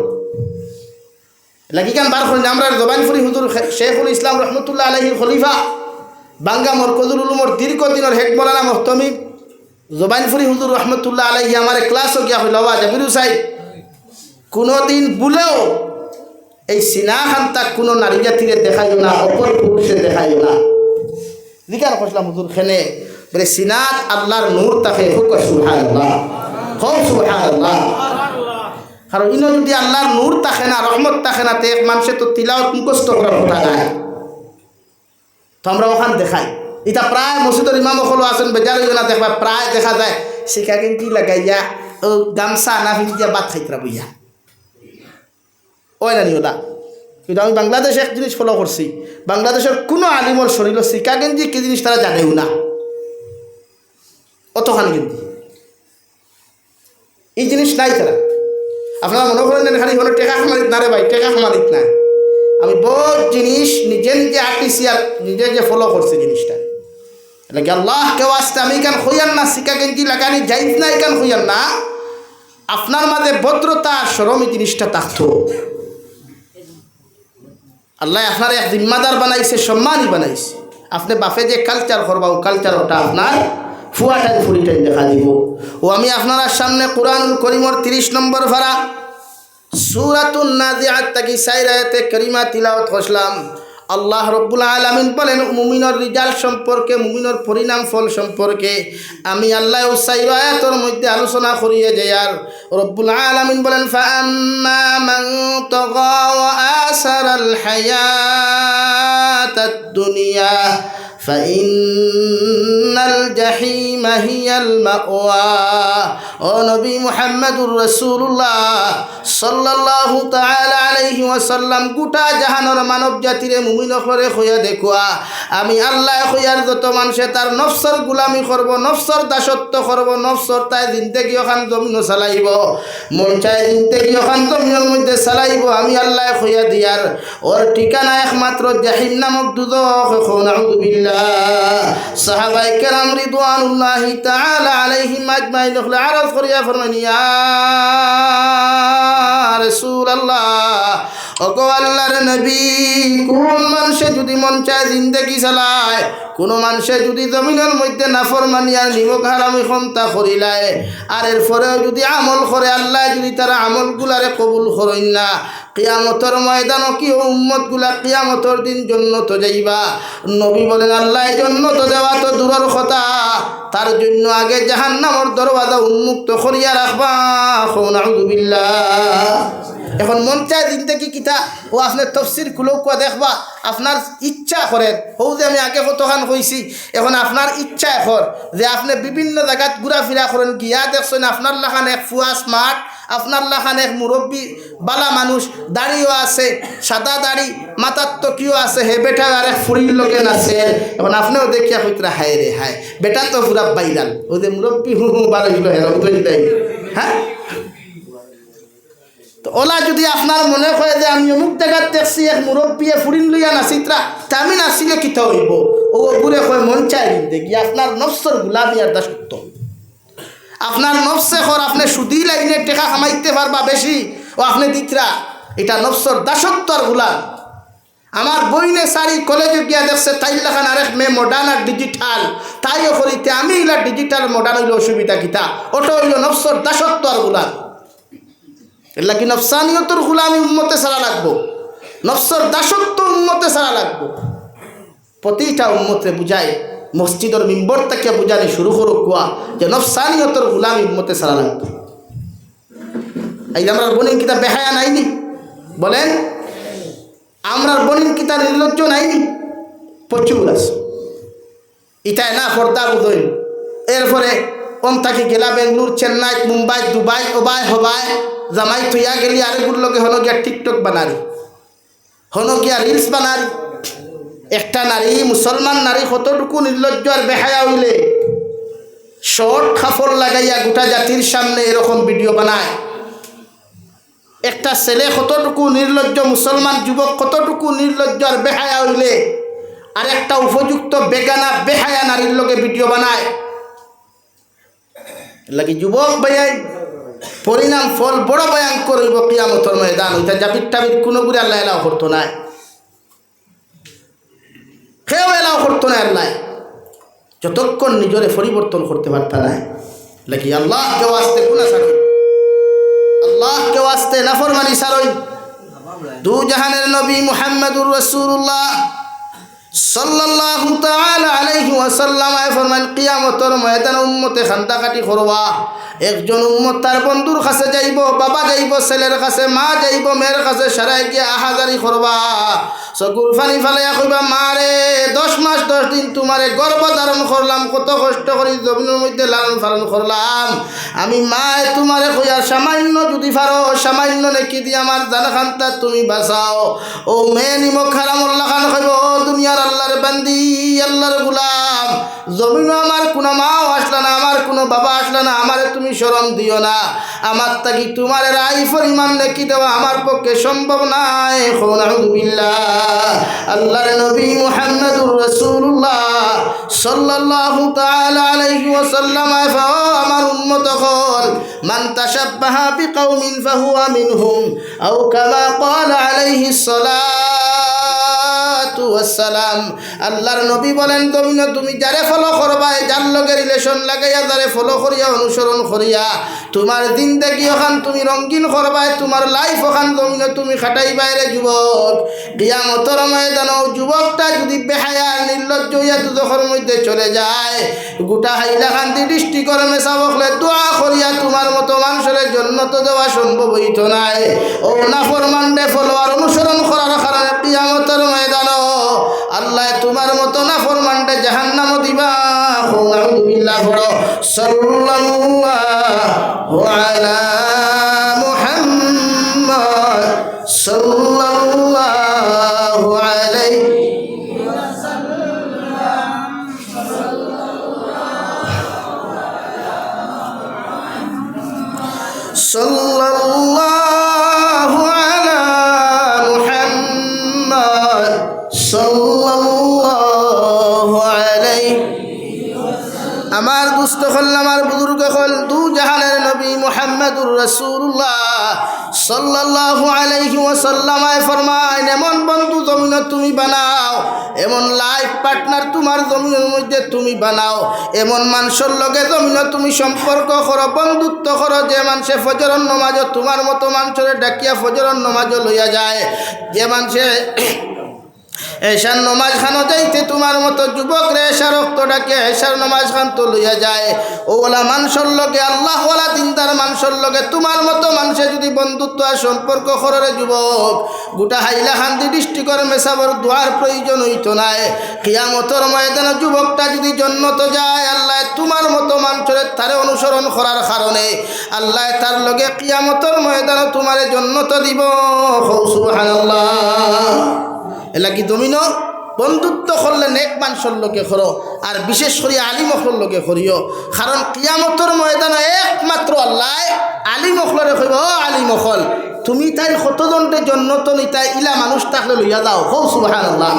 লাগি কান বার করেন। আমরা জবানপুরি হুজুর শেখুল ইসলাম রহমতুল্লাহ আলাইহির খলিফা বাঙ্গা মরকজুল উলুমর দীর্ঘদিনের হেড মৌলানা মুহতামি জবানপুরি হুজুর রহমতুল্লাহ আলাইহি আমার ক্লাসও গিয়া হইল জাবিরু সাহেব কোনোদিন ভুলেও এই সিনা খান্তা কোনো নারী জাতিরে দেখাইও না, অপর পুরুষে দেখাইও না। লিখার কইলাম হুজুর খেনে বলে সিনাত আল্লাহর নূর তাকে হুক সুবহানাল্লাহ, হুক সুবহানাল্লাহ। কারণ ইনো যদি আল্লাহর নূর থাকে না, রহমত থাকে না, তে এক মানুষের তো তিলাওয়াত মুখস্থ করার কথা নাই। তো আমরা ওখান দেখাই, এটা প্রায় মসজিদের ইমাম হলো আছেন বেজার না, দেখবা প্রায় দেখা যায় শিখা গেঞ্জি লাগাইয়া ও গামছা না ভিজিয়া ভাত খাইতরা বইয়া ওই না নিওলা। কিন্তু আমি বাংলাদেশে এক জিনিস ফলো করছি, বাংলাদেশের কোনো আলিমর শরীর শিখা গেঞ্জি কি জিনিস তারা জানেও না, অতখান গেঞ্জি এই জিনিস নাই তারা। আপনারা মনে করেন খালি হলো টেকা খামারিত না রে ভাই, টেকা খামারিত না। আমি বহুত জিনিস নিজে নিজে আঁকিছি আর নিজে যে ফলো করছি জিনিসটা। লাগে আল্লাহ কেউ আসতে আমি এখান হইয়ান না, শিকা গেঞ্জি লাগানি যাইত না, এখান হইয়ান না। আপনার মাঝে ভদ্রতা শরম এই জিনিসটা থাকতো। আল্লাহ আপনার এক জিম্মাদার বানাইছে, সম্মানই বানাইছে। আপনি বাপে যে কালচার করবা ও কালচার ওটা আপনার ফুয়াটাই ফুরিটাই দেখা দিব। ও আমি আপনার সামনে কুরআনুল কারীমের 30 নম্বর পারা সূরাতুন নাজিআত থেকে 4 আয়াতে কারিমা তিলাওয়াত করলাম। আল্লাহ রব্বুল আলামিন বলেন মুমিনের রিজাল্ট সম্পর্কে, মুমিনের পরিণাম ফল সম্পর্কে আমি আল্লাহ ওই 4 আয়াতের মধ্যে আলোচনা করিয়ে যাই। আর রব্বুল আলামিন বলেন ফাআম্মা মান তাগা ওয়া আসারাল হায়াতাদ দুনিয়া ফাইন্নাল জাহিমা হিয়াল মাওয়া। ও নবী মুহাম্মদুর রাসূলুল্লাহ সাল্লাল্লাহু তাআলা আলাইহি ওয়াসাল্লাম গোটা জাহানের মানব জাতিরে মুমিন করে হইয়া দেখুয়া আমি আল্লাহ হইয়ার যত মানুষে তার নফসর গোলামি করব, নফসর দাসত্ব করব, নফসর তাই জিন্দেগি ওখান জমিন চালাইব, মন চায় জিন্দেগি ওখান জমিনের মধ্যে চালাইব, আমি আল্লাহ হইয়া দিয়ার ওর ঠিকানা একমাত্র জাহিম নামক দুজখ। নাউযু বিল্লাহ। সাহাবায়ে কেরাম রিদওয়ানুল্লাহি তাআলা আলাইহিম আজমাইন আরজ করিয়া ফরমাইন ইয়া রাসূলুল্লাহ, ওগো আল্লাহর নবী, কোন মানুষে যদি মন চায় জিন্দেগি চালায়, কোনো মানুষে যদি জমিনের মধ্যে নাফরমানি আর নিমক হারামি ক্ষমতা করিলায়, আর এরপরেও যদি আমল করে আল্লাহ যদি তারা আমলগুলারে কবুল করেন না, কিয়ামতের ময়দানও কি উম্মতগুলা কিয়ামতের দিন জান্নাতে যাইবা। নবী বলেন আল্লাহ জান্নাতে যাওয়া তো দূরের কথা, তার জন্য আগে জাহান্নামের দরওয়াজা উন্মুক্ত করিয়া রাখবা। নাউযু বিল্লাহ। এখন মন চায় দিন থেকে কিতা ও আপনার তফসির খুলেও কুয়া দেখবা আপনার ইচ্ছা করেন ও যে আমি আগে কতখান কইছি এখন আপনার ইচ্ছা এখন যে আপনি বিভিন্ন জায়গাত ঘোরাফেরা করেন গিয়া দেখছেন আপনার লাখান এক ফুয়া স্মার্ট আপনার লাখান এক মুরব্বী বালা মানুষ দাড়িও আছে সাদা দাড়ি মাথার তকিও আছে হে বেটা আর এক ফুরির লোকেন আছে এখন আপনিও দেখিয়া কইতরা হায় রে হায় বেটা তো পুরা বাইরাল ও যে মুরব্বী হু হু বারো হইল হেরম তো হ্যাঁ তো ওলা যদি আপনার মনে হয় যে আমি অমুক জায়গার দেখছি এক মুরব্বিয়ে ফুরিন লইয়া নাচিত্রা তা আমি নাচিলে কিতা হইব ও ঘুরে কয় মন চাই দেখি আপনার নফসর গুলামি আর দাসত্ব আপনার নফসে খর আপনি সুদি লাইনে টেকা কামাইতে পারবা বেশি ও আপনি দিতরা এটা নফসর দাসত্ব আর গুলাম আমার বইনে সারি কলেজে গিয়া দেখছে তাই লেখান আরেক মেয়ে মডার্ন আর ডিজিটাল তাইও করিতে আমি এগুলা ডিজিটাল মডার্ন হইলে অসুবিধা কিতা ওটা হইল নফসর দাসত্ব আর গুলাম এগুলা কি নফসানিয়তর গুলামি উম্মতে ছাড়া লাগবো নফসর দাসত্ব উম্মতে ছাড়া লাগবো প্রতিটা উম্মতে বুঝায় মসজিদের মিম্বর থেকে বুঝানি শুরু করো কুয়া যে নফসানিয়তর গুলামি উম্মতে ছাড়া লাগবো এই যে আমরা বনিন কিতা বেহায়া নাইনি বলেন আমরা বনিন কিতা নির্লজ্জ নাইনি প্রচুর আছে ইটায় না পর্দা বুঝইন এরপরে ওম থাকি গেলা বেঙ্গলুর চেন্নাই মুম্বাই দুবাই ওবাই হবাই জামাই থইয়া গেলি আরেগুর লগে হলো গিয়া টিকটক বানারি হলো গিয়া রিলস বানারি একটা নারী মুসলমান নারী কতটুকু নির্লজ্জ আর বেহায়া হইলে শর্ট কাপড় লাগাইয়া গোটা জাতির সামনে এরকম ভিডিও বানায় একটা ছেলে কতটুকু নির্লজ্জ মুসলমান যুবক কতটুকু নির্লজ্জ আর বেহায়া হইলে আর একটা উপযুক্ত বেগানা বেহায়া নারীর লগে ভিডিও বানায় লাগি যুবক ভাইয়াই পরিণাম ফল বড় ভয়ঙ্কর হইব কিয়ামতের ময়দান ওইটা জাবির টাবির কোনো করে আল্লাহ এলাও করতো না কেউ এলাও করতো না আল্লাহ যতক্ষণ নিজরে পরিবর্তন করতে পারত না লাগি আল্লাহ কেউ আসতে গুনাহ ছাড়ই আল্লাহ কেউ আসতে নাফরমানি ছাড়ই দু জাহানের নবী মুহাম্মদুর রাসূলুল্লাহ সাল্লাল্লাহু তাআলা আলাইহি ওয়াসাল্লাম ফরমান কিয়ামতের ময়দানে উম্মতে খান্দাকাটি করবা একজন উম্মত তার বন্ধুর কাছে যাইব বাবা যাইব ছেলের কাছে মা যাইব মেয়ের কাছে সারাই গিয়া আহাজারি করবা চকুর পানি ফালাইয়া কইবা মারে 10 মাস 10 দিন তোমারে গর্ভ ধারণ করলাম কত কষ্ট করি জমিনের মধ্যে লালন পালন করলাম আমি মায়ে তোমারে কইয়া সামান্য যদি পারো সামান্য নেকি দিয়ে আমার জানখানটা তুমি বাঁচাও ও মেয়ে নিমক হারামুল্লাহ খান কইব ও দুনিয়ার আল্লাহর বান্দি আল্লাহর গোলাম জমিনও আমার কোনো মাও আসলা না আমার কোনো বাবা আসলা না আমারে তুমি শরম দিও না আমার তাকি তোমার রাই পরিমাণ নেকি দেওয়া আমার পক্ষে সম্ভব নাই নাউযুবিল্লাহ আল্লাহর নবী মুহাম্মদুর রাসূলুল্লাহ সাল্লাল্লাহু তাআলা আলাইহি ওয়াসাল্লাম আমার উম্মত হল মান তাশাব্বাহা বিকাউমিন ফাহুয়া মিনহুম আও কামা ক্বালা আলাইহিস সালাতু ওয়াস সালাম আল্লাহর নবী বলেন তুমি যারে ফলো করবা যার লগে রিলেশন লাগাইয়া যারে ফলো করিয়া অনুসরণ করিয়া তোমার জিন্দেগি ওখান তুমি রঙিন করবা তোমার লাইফ ওখান জমিনে তুমি খাটাই বাইরে যুবক কিয়ামতের ময়দানে যুবকটা যদি বেহায়া নির্লজ্জ হইয়া দুজখের মধ্যে চলে যায় গোটা হাইলাকান্দি ডিস্ট্রিক্টের মেসাবকলে দোয়া করিয়া তোমার মতো মানুষের জান্নাত দেওয়া সম্ভব হইতো নাই ও নাফরমানরে ফলো আর অনুসরণ করার কারণে কিয়ামতের ময়দানে আল্লাহ তোমার মতো নাফরমানরে জাহান্নামে দিবা নাউযুবিল্লাহ সাল্লাল্লাহু আলা মুহাম্মদ সাল্লাল্লাহু আলাইহি ওয়াসাল্লাম সাল্লাল্লাহু আলা মুহাম্মদ সাল্লাল্লাহু আলাইহি আমার দুস্থ হল আমার বুজুর্গ হল দু জাহানের নবী মুহাম্মদুর রাসূলুল্লাহ সাল্লাল্লাহু আলাইহি ওয়াসাল্লাম ফরমায় এমন বন্ধু জমিনে তুমি বানাও এমন লাইফ পার্টনার তোমার জমিনের মধ্যে তুমি বানাও এমন মানুষের লগে জমিনে তুমি সম্পর্ক করো বন্ধুত্ব করো যে মানুষে ফজরের নামাজ তোমার মতো মানুষের ডাকিয়া ফজরের নামাজ লইয়া যায় যে মানুষে এশার নমাজ খানো যাইতে তোমার মতো যুবক রে এশার রক্তটাকে এশার নমাজ খান তো লইয়া যায় ওলা মানুষের লগে আল্লাহওয়ালা দিনদার মানুষের লগে তোমার মতো মানুষে যদি বন্ধুত্ব আর সম্পর্ক করে যুবক গোটা হাইলাকান্দি ডিস্ট্রিক্টের মেসাবর দোয়ার প্রয়োজন হইতো নাই কিয়ামতের ময়দানে যুবকটা যদি জন্নত যায় আল্লাহ তোমার মতো মানুষের তারে অনুসরণ করার কারণে আল্লাহ তার লগে কিয়ামতের ময়দানে তোমারে জন্নত দিব সুবহানাল্লাহ এলা কি তুমি বন্ধুত্ব করলে নেক মানুষের লোকে করো আর বিশেষ করে আলিম অখলর লোকে করিও কারণ কিয়ামতের ময়দানে একমাত্র আল্লাহ আলিম অখলরে কইব ও আলিম অখল তুমি তাই কতজনকে জন্নত নিতাই ইলা মানুষ থাকলে লইয়া যাও হৌ সুবহানাল্লাহ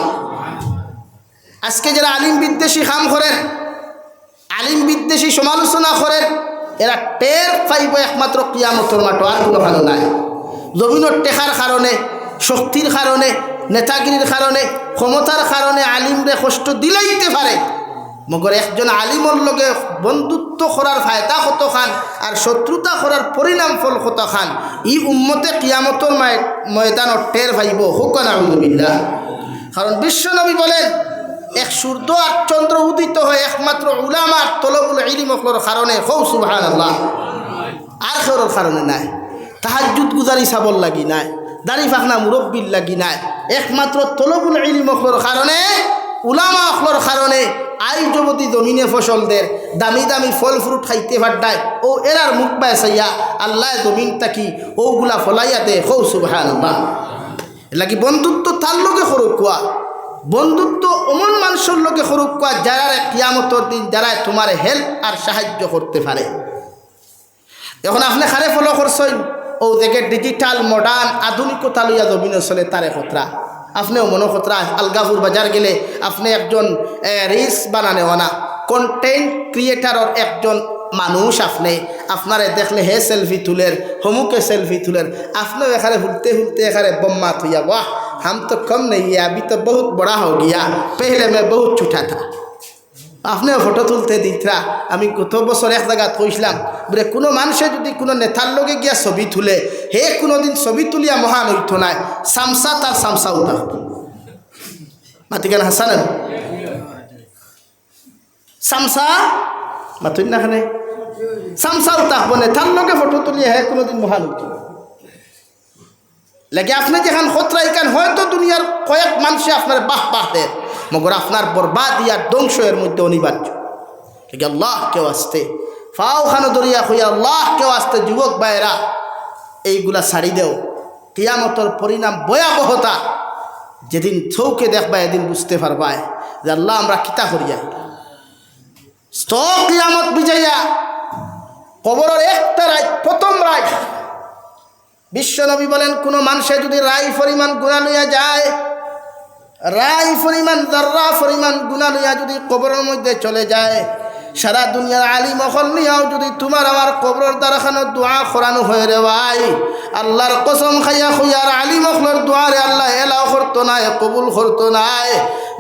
আজকে যারা আলিম বিদ্বেষী কাম করেন আলিম বিদ্বেষী সমালোচনা করেন এরা টের পাইব একমাত্র কিয়ামতের মাঠ আর কোনো ভালো নাই জমিনের টেকার কারণে শক্তির কারণে নেতাগিরির কারণে ক্ষমতার কারণে আলিমরে কষ্ট দিলাইতে পারে মগর একজন আলিমর লগে বন্ধুত্ব করার ফায়দা কত খান আর শত্রুতা করার পরিণাম ফল কত খান ই উম্মতে কিয়ামতের ময়দানত টের পাইব হুকা নাউযুবিল্লাহ কারণ বিশ্বনবী বলেন এক সূর্য আর চন্দ্র উদিত হয় একমাত্র উলামার তলবুল ইলমর কারণে হৌ সুবহানাল্লাহ আর কারোর কারণে নাই তাহাজ্জুদ গুজারি সাবল লাগি নাই দাড়ি ফাখনা মুরব্বির লাগি নাই একমাত্র তলবুল ইলমর কারণে উলামা অখলর কারণে আই যুবতী জমিনে ফসলদের দামি দামি ফল ফ্রুট খাইতে পারডায় ও এরার মুখ পায় চাইয়া আল্লাহ জমিন তাকি ওগুলা ফলাইয়া দে হৌ সুবহানাল্লাহ লাগি বন্ধুত্ব তার লোকে সরুক কোয়া বন্ধুত্ব অমন মানুষের লোকে সরুক কোয়া যারা কিয়ামতের দিন যারা তোমার হেল্প আর সাহায্য করতে পারে এখন আপনি খারে ফলো করছেন ও দেখে ডিজিটাল মডার্ন আধুনিকতা লইয়া জমিন চলে তারে খতরা আপনিও মনো খতরা আলগাপুর বাজার গেলে আপনি একজন রিলস বানানে না কন্টেন্ট ক্রিয়েটারের একজন মানুষ আপনি আপনারে দেখলে হে সেলফি তুলের হমুকে সেলফি তুলের আপনিও এখানে হুলতে হুলতে এখানে বম্মা থুইয়া वाह हम तो कम नहीं है अभी तो बहुत बड़ा हो गया पहले मैं बहुत छोटा था আপনিও ফটো তুলতে দিতরা আমি কত বছর এক জায়গায় কইছিলাম বলে কোনো মানুষে যদি কোনো নেতার লগে গিয়া ছবি তুলে হে কোনোদিন ছবি তুলিয়া মহান হইতো নাই সামসা তার সামসা উঠা মাতিকেন হাসান সামসা মাতুন না খানে সামসা উঠা বনে তার লগে ফটো তুলিয়া হে কোনোদিন মহান হইতো লাগে আপনি যেখান খতরা এখান হয়তো দুনিয়ার কয়েক মানুষে আপনার বাহ বাহ দেয় মগর আপনার বরবাদ আর ধ্বংস এর মধ্যে অনিবার্য লাগে আল্লাহ কেউ আসতে ফাও খানো দরিয়া হইয়া আল্লাহ কেউ আসতে যুবক ভাইয়েরা এইগুলা ছাড়ি দেও কিয়ামতের পরিণাম ভয়াবহতা যেদিন চৌকে দেখবা এদিন বুঝতে পারবাই যে আল্লাহ আমরা কিতা করিয়া কিয়ামত বিজয়া কবরের একটা রায় প্রথম রায় বিশ্বনবী বলেন কোনো মানুষে যদি রায় পরিমাণ গুনাহ লইয়া যায় রায় পরিমাণ যাররা পরিমাণ গুনাহ লইয়া যদি কবরের মধ্যে চলে যায় সারা দুনিয়ার আলিম অখল নিয়াও যদি তোমার আমার কবরের দ্বারাখানো দোয়া করানো হয়ে রে ভাই আল্লাহর কসম খাইয়া খুইয়ার আলিম অখলর দোয়ারে আল্লাহ এলাও করতো নাই কবুল করতো নাই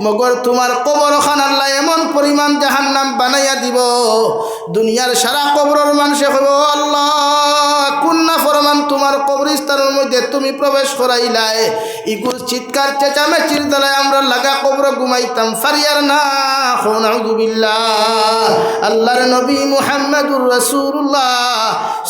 মগর তোমার কবর খান আল্লাহ এমন পরিমাণ জাহান্নাম বানাইয়া দিব দুনিয়ার সারা কবরের মানুষে কইব আল্লাহ কুন্না ফরমান তোমার কবরস্থানের মধ্যে তুমি প্রবেশ করাইলাই ইগুর চিৎকার চেঁচামেচির দ্বারায় আমরা লাগা কবর ঘুমাইতাম ফারিয়ার না নাউযুবিল্লাহ আল্লাহর নবী মুহাম্মদুর রাসূলুল্লাহ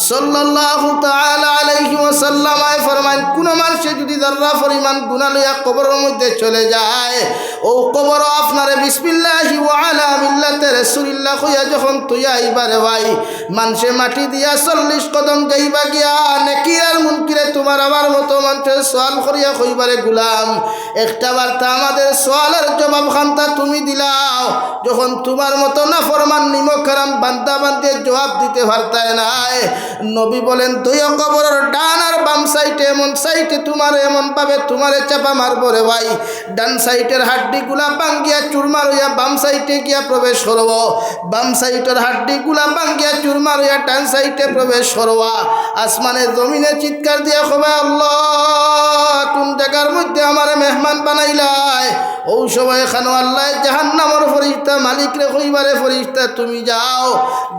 সাল্লাল্লাহু তাআলা আলাইহি ওয়াসাল্লাম ফরমান কোন মানুষে যদি যাররা পরিমাণ গুনাহ লইয়া কবরের মধ্যে চলে যায় ও কবর আপনারে বিসমিল্লাহি ওয়া আলা মিল্লাতি রাসূলিল্লাহ কইয়া যখন তুইয়া আইবারে ভাই মানুষে মাটি দিয়া 40 কদম যাইবা গিয়া নেকির আর মুনকিরে তোমার আমার মতো মানুষের সওয়াল করিয়া কইবারে গোলাম একটা বার্তা আমাদের সওয়ালের জবাব খান্তা তুমি দিলাও যখন তোমার মতো না ফরমান নিমক হারাম বান্দা বান্দির জবাব দিতে পারতায় নাই নবী বলেন তুই কবরের ডান আর বাম সাইডে এমন সাইডে তোমার এমন ভাবে তোমারে চাপা মারবো রে ভাই ডান সাইডের হাড্ডিগুলা ভাঙ্গিয়া চুরমার হইয়া বাম সাইডে গিয়া প্রবেশ করব বাম সাইডের হাড্ডিগুলা ভাঙ্গিয়া চুরমার হইয়া ডান সাইডে প্রবেশ করব আসমানে জমিনে চিৎকার দিয়া কবে আল্লাহ কোন জায়গার মধ্যে আমারে মেহমান বানাইলাই ও সময় খানো আল্লাহ জাহান্নামের ফরিস্তা মালিকরে কইবারে ফরিস্তা তুমি যাও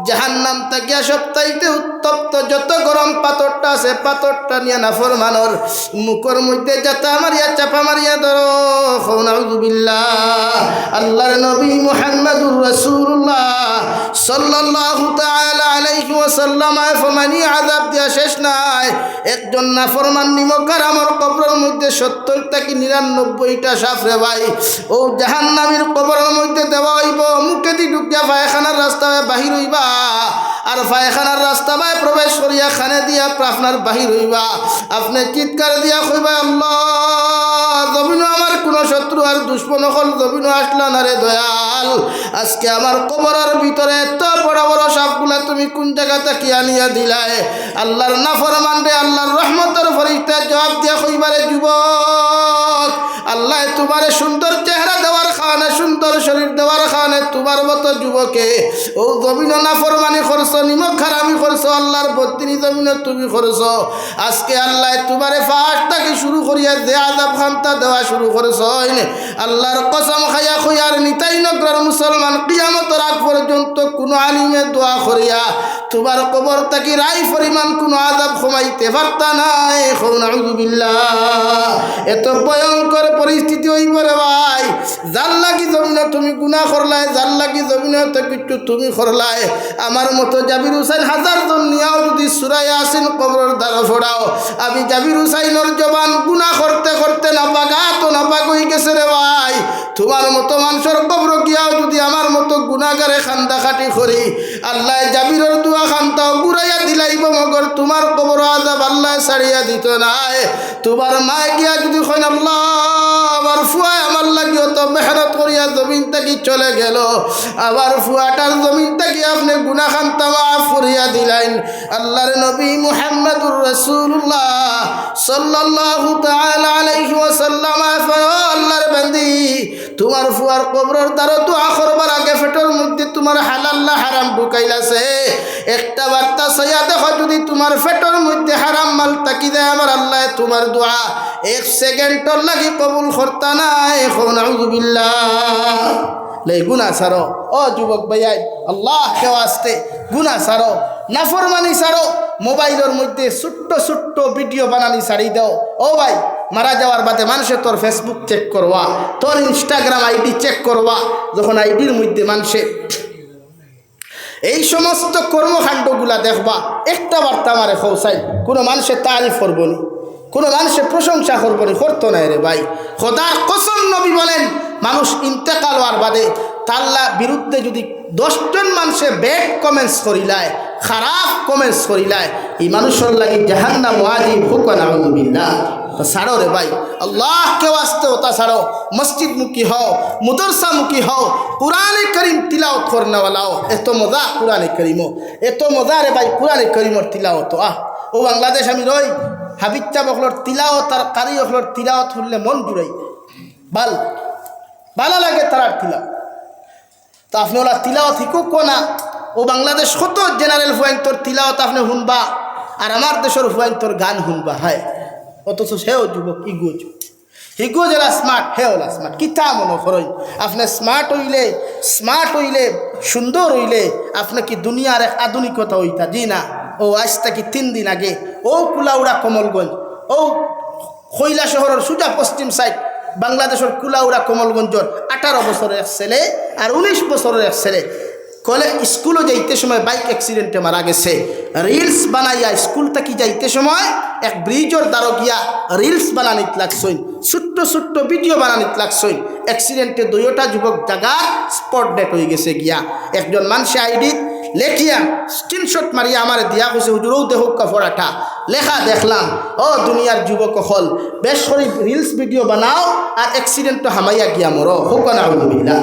জাহান্নাম থেকে সপ্তাহে উত্তপ্ত যত গরম পাথরটা আছে পাথরটা নিয়ে নাফরমানোর মুখের মধ্যে যাতা মারিয়া চাপা মারিয়া ধরো নাউযুবিল্লাহ। আল্লাহর নবী মুহাম্মদুর রাসূলুল্লাহ সাল্লাল্লাহু তাআলা আলাইহি ওয়াসাল্লাম ফরমানি আযাব দিয়া শেষ নাই। একজন নাফরমান নিমকার আমার কবরের মধ্যে 70 থেকে 99টা সাপ রে ভাই ও জাহান্নামের কবরের মধ্যে দেওয়া হইব। মুখে দি ঢুকিয়া পায়খানার রাস্তায় বাহির হইবা আর পায়খানার রাস্তায় প্রবেশ করিয়া খানে দিয়া আপনার বাহির হইবা। আপনি চিৎকার দিয়া কইবা আল্লাহ জমিন আমার কোন শত্রু আর দুশ্মন হল জমিন আসলা না রে দয়াল। আজকে আমার কবরের ভিতরে এত বড় বড় সাপগুলা তুমি কোন জায়গা থেকে আনিয়া দিলাই। আল্লাহর নাফরমান রে আল্লাহর রহমতের ফরিস্তা জবাব দিয়া কইবারে যুবক আল্লাহ তোমারে সুন্দর চেহারা দেওয়ার কারণে সুন্দর শরীর দেওয়ার কারণে তোমার মতো যুবকে ও জমিন নাফরমানি করছো নিমক খারামি করছো আল্লাহর বত্রিশ জমিন তুমি করছো। আজকে আল্লাহ তোমারে ফার্স্ট থেকে শুরু করিয়া যে আযাব খান্তা দেওয়া শুরু করছো আল্লাহর কসম খাইয়া খুইয়ার নিতাই নগর মুসলমান কিয়ামতের আগ পর্যন্ত কোনো আলিমে দোয়া করিয়া তোমার কবর থেকে রাই পরিমাণ কোনো আযাব কমাইতে পারতা নাই। নাউযুবিল্লাহ। এত ভয়ঙ্কর পরিস্থিতি হইব রে ভাই যার লাগি জমিন তুমি গুনাহ করলাই যার লাগি জমিন কিছু তুমি করলাই। আমার মতো জাবির হুসাইন হাজার জন নিয়াও যদি সূরা ইয়াসিন কবরের দ্বারা ফোড়াও আমি জাবির হুসাইনের জবান গুনাহ করতে করতে নাপাকা তো নাপাক হয়ে গেছে রে ভাই। তোমার মতো মানুষের কবর গিয়াও যদি আমার মতো গুনাহগারে খান্দা খাটি করি আল্লাহ জাবিরের দোয়া খান্তাও ঘুরাইয়া দিলাইব মগর তোমার কবর আযাব আল্লাহ ছাড়িয়া দিত নাই। তোমার মা গিয়া যদি কইন আল্লাহ আমার ফুয়া আমার লাগিও তো মেহনত করিয়া জমিন থেকে চলে গেল আবার ফুয়াটার জমিন থেকে আপনি গুনাহ খান্তা মাফ করিয়া দিলেন। আল্লাহর নবী মুহাম্মদুর রাসূলুল্লাহ সাল্লাল্লাহু তাআলা আলাইহি ওয়াসাল্লাম আল্লাহর বান্দি তোমার ফুয়ার কবরের দ্বারা দোয়া করবার আগে পেটের মধ্যে তোমার হালাল না হারাম ঢুকাইলাছে একটা বার্তা ছায়া দেখো যদি তোমার পেটের মধ্যে হারাম মাল তাকি দেয় আমার আল্লাহ তোমার দোয়া 1 সেকেন্ডর লাগি কবুল করতা নাই। নাউযুবিল্লাহ। লে গুনাহ ছাড়ো ও যুবক ভাইয়াই আল্লাহ কে ওয়াস্তে গুনাহ ছাড়ো নাফরমানি ছাড়ো। মোবাইলের মধ্যে ছোট্ট ছোট্ট ভিডিও বানানি ছাড়ি দাও। ও ভাই মারা যাওয়ার বাদে মানুষে তোর ফেসবুক চেক করবা তোর ইনস্টাগ্রাম আইডি চেক করবা যখন আইডির মধ্যে মানুষে এই সমস্ত কর্মকাণ্ডগুলা দেখবা একটা বার্তা আমারে খৌসাই কোনো মানুষের তারিফ করবো নি কোনো মানুষের প্রশংসা করবো নি করতো নাই রে ভাই। খোদার কসম নবী বলেন মানুষ ইন্তেকাল হওয়ার বাদে তাল্লা বিরুদ্ধে যদি 10 জন মানুষে ব্যাড কমেন্টস করিলায় খারাপ কমেন্টস করিলায় এই মানুষের লাগি জাহান্নাম ওয়াজিব হুকুম নাউযুবিল্লাহ। ছাড়ো রে ভাই আল্লাহকে ওয়াস্তে ওটা ছাড়ো মসজিদ মুখী হও মুদরসা মুখী হও কুরআনে করিম তিলাওয়াত করনেওয়ালা হও। এত মজা কুরআনে করিমও এত মজা রে ভাই কুরআনে করিমর তিলাওয়াত। ও বাংলাদেশ আমি রই হাবিচ্চা বকলর তিলাওয়াত আর কারি বকলর তিলাওয়াত শুনলে মন জুড়াই ভালো লাগে তার তিলাওয়াত। তো আপনি ওলা তিলাওয়াত শিকুক না ও বাংলাদেশ কত জেনারেল হুয়াইন্তর তিলাওয়াত আপনি শুনবা আর আমার দেশের হুয়াইন্তর গান শুনবা হয় অথচ সেও যুবক হিগো যারা স্মার্ট হে ওলা স্মার্ট কিতা মনে করেন আপনি স্মার্ট হইলে সুন্দর হইলে আপনি কি দুনিয়ার এক আধুনিকতা হইতা জি না। ও আজ থেকে 3 দিন আগে ও কুলাউড়া কমলগঞ্জ ও খৈলা শহরের সোজা পশ্চিম সাইড বাংলাদেশের কুলাউড়া কমলগঞ্জর 18 বছরের এক ছেলে আর 19 বছরের এক ছেলে স্কুলে যাইতে সময় বাইক অ্যাক্সিডেন্টে মারা গেছে। রিলস বানাইয়া স্কুল থেকে যাইতে সময় এক ব্রিজের দ্বারা গিয়া রিলস বানানিত লাগছই ছোট্ট ছোট্ট ভিডিও বানানিত লাগছই অ্যাক্সিডেন্টে 2টা যুবক জায়গা স্পট ডেট হয়ে গেছে গিয়া। একজন মানুষে আইডি লেখিয়া স্ক্রিনশট মারিয়া আমার দিয়া কইছে হুজুরও দেখুক কাপড়াটা লেখা দেখলাম ও দুনিয়ার যুবক হল বেশ করে রিলস ভিডিও বানাও আর অ্যাক্সিডেন্ট হামাইয়া গিয়া মরো হুকুম নাউযুবিল্লাহ।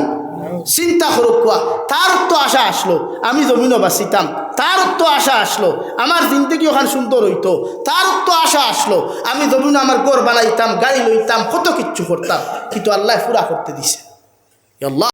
চিন্তা করুক কোয়া তার তো আশা আসলো আমি জমিনও বাঁচিতাম তার তো আশা আসলো আমার জিন্দগি ওখানে সুন্দর হইতো তার তো আশা আসলো আমি জমিন আমার ঘর বানাইতাম গাড়ি লইতাম কত কিচ্ছু করতাম কিন্তু আল্লাহ পুরা করতে দিছে। আল্লাহ